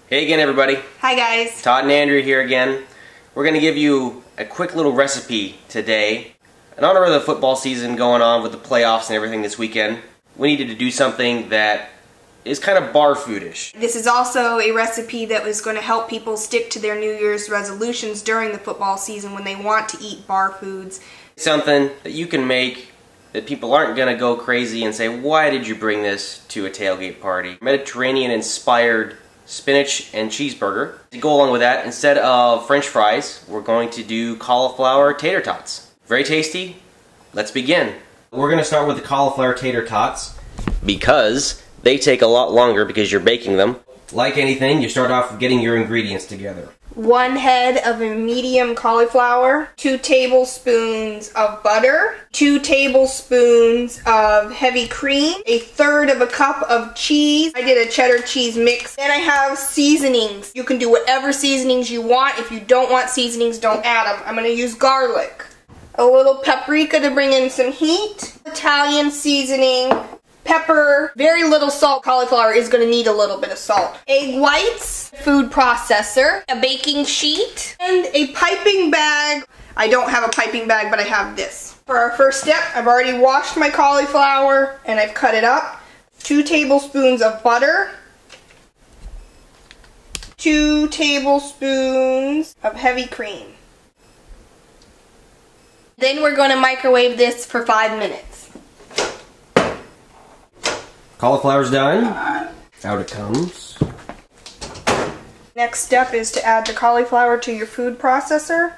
Hey again, everybody. Hi guys. Todd and Andrew here again. We're going to give you a quick little recipe today. In honor of the football season going on with the playoffs and everything this weekend, we needed to do something that is kind of bar foodish. This is also a recipe that was going to help people stick to their New Year's resolutions during the football season when they want to eat bar foods. Something that you can make that people aren't going to go crazy and say, why did you bring this to a tailgate party? Mediterranean-inspired spinach and cheeseburger. To go along with that, instead of French fries, we're going to do cauliflower tater tots. Very tasty. Let's begin. We're going to start with the cauliflower tater tots because they take a lot longer because you're baking them. Like anything, you start off getting your ingredients together. 1 head of a medium cauliflower, 2 tablespoons of butter, 2 tablespoons of heavy cream, 1/3 of a cup of cheese. I did a cheddar cheese mix. Then I have seasonings. You can do whatever seasonings you want. If you don't want seasonings, don't add them. I'm going to use garlic. A little paprika to bring in some heat. Italian seasoning. Pepper, very little salt. Cauliflower is going to need a little bit of salt. Egg whites, food processor, a baking sheet, and a piping bag. I don't have a piping bag, but I have this. For our first step, I've already washed my cauliflower and I've cut it up. 2 tablespoons of butter, 2 tablespoons of heavy cream. Then we're going to microwave this for 5 minutes. Cauliflower's done. Out it comes. Next step is to add the cauliflower to your food processor.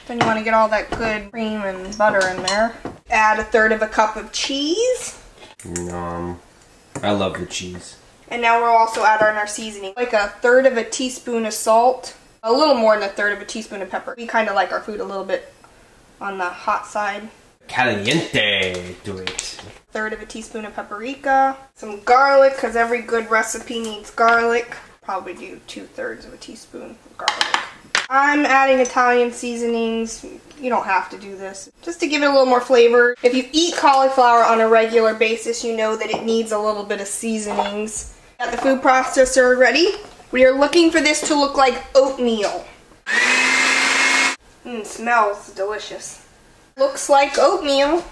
Then you want to get all that good cream and butter in there. Add 1/3 of a cup of cheese. I love the cheese. And now we'll also add on our seasoning. Like 1/3 of a teaspoon of salt. A little more than 1/3 of a teaspoon of pepper. We kind of like our food a little bit on the hot side. Caliente to it. 1/3 of a teaspoon of paprika. Some garlic, because every good recipe needs garlic. Probably do 2/3 of a teaspoon of garlic. I'm adding Italian seasonings. You don't have to do this. Just to give it a little more flavor. If you eat cauliflower on a regular basis, you know that it needs a little bit of seasonings. Got the food processor ready. We are looking for this to look like oatmeal. Smells delicious. Looks like oatmeal.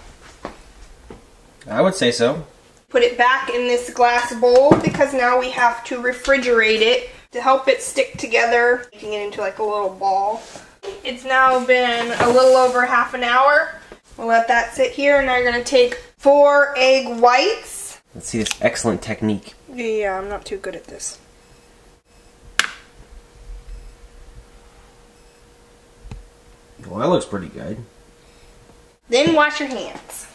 I would say so. Put it back in this glass bowl because now we have to refrigerate it to help it stick together, making it into like a little ball. It's now been a little over half an hour. We'll let that sit here, and now you're going to take 4 egg whites. Let's see this excellent technique. Yeah, I'm not too good at this. Well, that looks pretty good. Then wash your hands.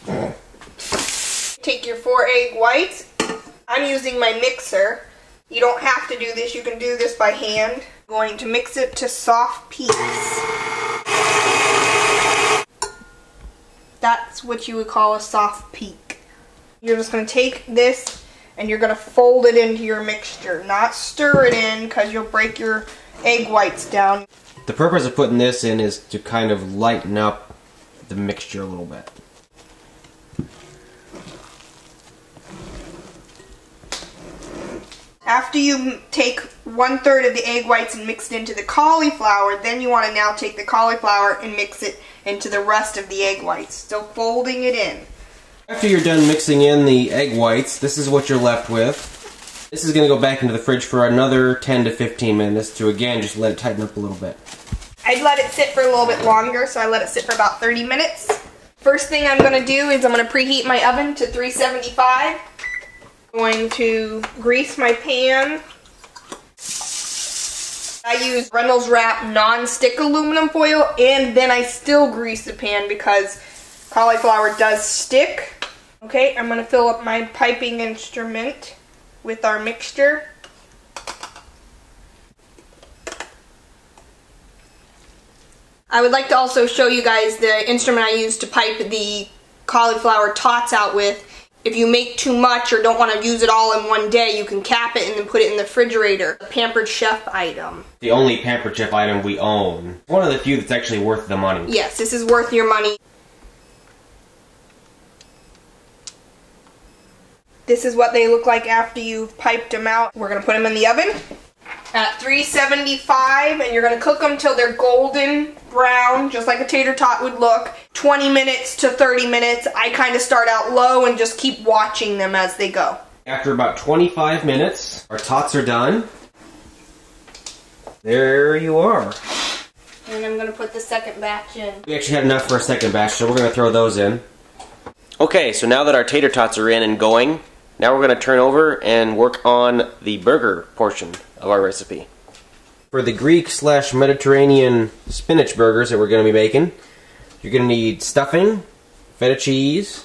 Take your 4 egg whites. I'm using my mixer. You don't have to do this. You can do this by hand. I'm going to mix it to soft peaks. That's what you would call a soft peak. You're just going to take this and you're going to fold it into your mixture. Not stir it in because you'll break your egg whites down. The purpose of putting this in is to kind of lighten up the mixture a little bit. After you take 1/3 of the egg whites and mix it into the cauliflower, then you want to now take the cauliflower and mix it into the rest of the egg whites, still folding it in. After you're done mixing in the egg whites, this is what you're left with. This is going to go back into the fridge for another 10 to 15 minutes to, again, just let it tighten up a little bit. I'd let it sit for a little bit longer, so I let it sit for about 30 minutes. First thing I'm going to do is I'm going to preheat my oven to 375. I'm going to grease my pan. I use Reynolds Wrap non-stick aluminum foil, and then I still grease the pan because cauliflower does stick. Okay, I'm going to fill up my piping instrument with our mixture. I would like to also show you guys the instrument I use to pipe the cauliflower tots out with. If you make too much or don't want to use it all in one day, you can cap it and then put it in the refrigerator. A Pampered Chef item. The only Pampered Chef item we own. One of the few that's actually worth the money. Yes, this is worth your money. This is what they look like after you've piped them out. We're gonna put them in the oven at 375, and you're gonna cook them till they're golden brown, just like a tater tot would look. 20 minutes to 30 minutes. I kind of start out low and just keep watching them as they go. After about 25 minutes, our tots are done. There you are. And I'm gonna put the second batch in. We actually had enough for a second batch, so we're gonna throw those in. Okay, so now that our tater tots are in and going, now we're gonna turn over and work on the burger portion of our recipe. For the Greek/Mediterranean spinach burgers that we're gonna be making, you're gonna need stuffing, feta cheese,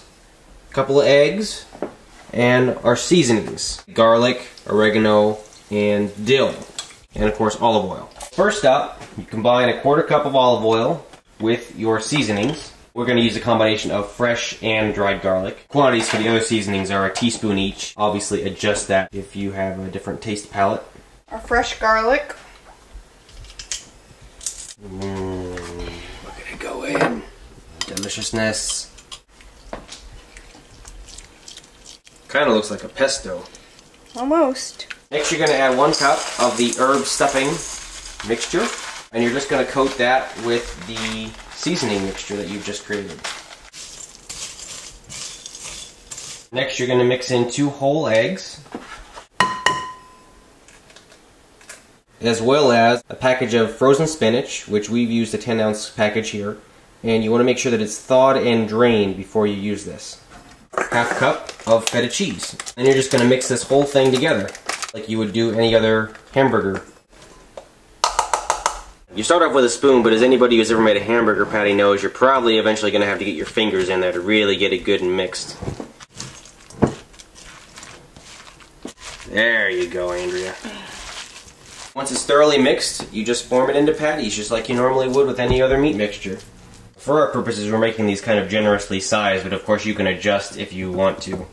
a couple of eggs, and our seasonings: garlic, oregano, and dill, and of course olive oil. First up, you combine a 1/4 cup of olive oil with your seasonings. We're going to use a combination of fresh and dried garlic. Quantities for the other seasonings are a teaspoon each. Obviously adjust that if you have a different taste palette. Our fresh garlic. Look at it go in. Deliciousness. Kind of looks like a pesto. Almost. Next you're going to add 1 cup of the herb stuffing mixture, and you're just going to coat that with the seasoning mixture that you've just created. Next you're going to mix in 2 whole eggs, as well as a package of frozen spinach, which we've used a 10-ounce package here, and you want to make sure that it's thawed and drained before you use this. 1/2 cup of feta cheese. And you're just going to mix this whole thing together like you would do any other hamburger. You start off with a spoon, but as anybody who's ever made a hamburger patty knows, you're probably eventually going to have to get your fingers in there to really get it good and mixed. There you go, Andrea. Once it's thoroughly mixed, you just form it into patties, just like you normally would with any other meat mixture. For our purposes, we're making these kind of generously sized, but of course you can adjust if you want to.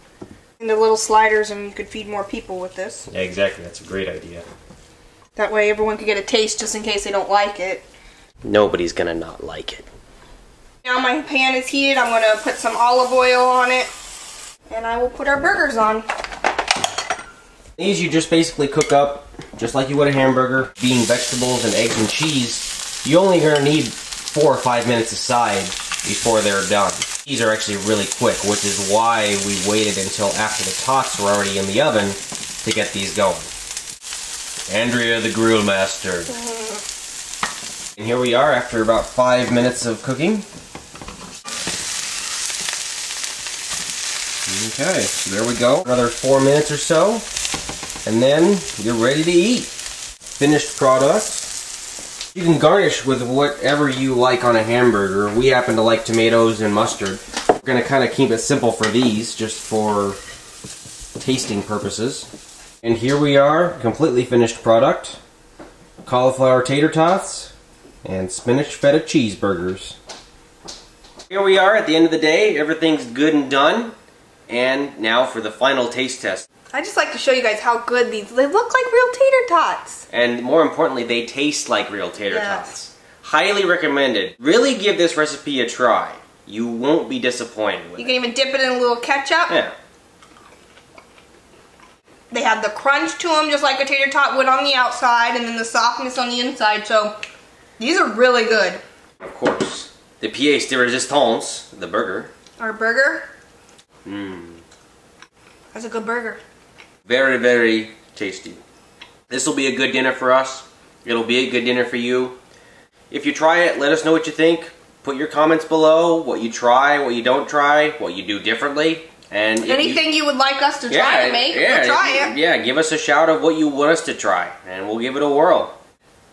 Into little sliders, and you could feed more people with this. Yeah, exactly. That's a great idea. That way everyone could get a taste just in case they don't like it. Nobody's gonna not like it. Now my pan is heated. I'm going to put some olive oil on it, and I will put our burgers on. These you just basically cook up just like you would a hamburger. Being vegetables and eggs and cheese, you only gonna need 4 or 5 minutes aside before they're done. These are actually really quick, which is why we waited until after the tots were already in the oven to get these going. Andrea the Grill Master. And here we are after about 5 minutes of cooking. Okay, so there we go. Another 4 minutes or so, and then you're ready to eat. Finished product. You can garnish with whatever you like on a hamburger. We happen to like tomatoes and mustard. We're going to kind of keep it simple for these, just for tasting purposes. And here we are, completely finished product. Cauliflower Tater Tots and spinach feta cheeseburgers. Here we are at the end of the day. Everything's good and done. And now for the final taste test. I just like to show you guys how good they look like real tater tots. And more importantly, they taste like real tater tots. Highly recommended. Really give this recipe a try. You won't be disappointed with it. You can even dip it in a little ketchup. Yeah. They have the crunch to them just like a tater tot would on the outside, and then the softness on the inside, so these are really good. Of course. The pièce de résistance, the burger. Our burger? Mmm. That's a good burger. Very, very tasty. This will be a good dinner for us. It'll be a good dinner for you. If you try it, let us know what you think. Put your comments below, what you try, what you don't try, what you do differently. And anything you would like us to try to make, we'll try it. Yeah, give us a shout of what you want us to try, and we'll give it a whirl.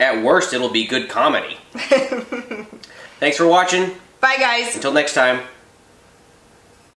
At worst, it'll be good comedy. Thanks for watching. Bye, guys. Until next time.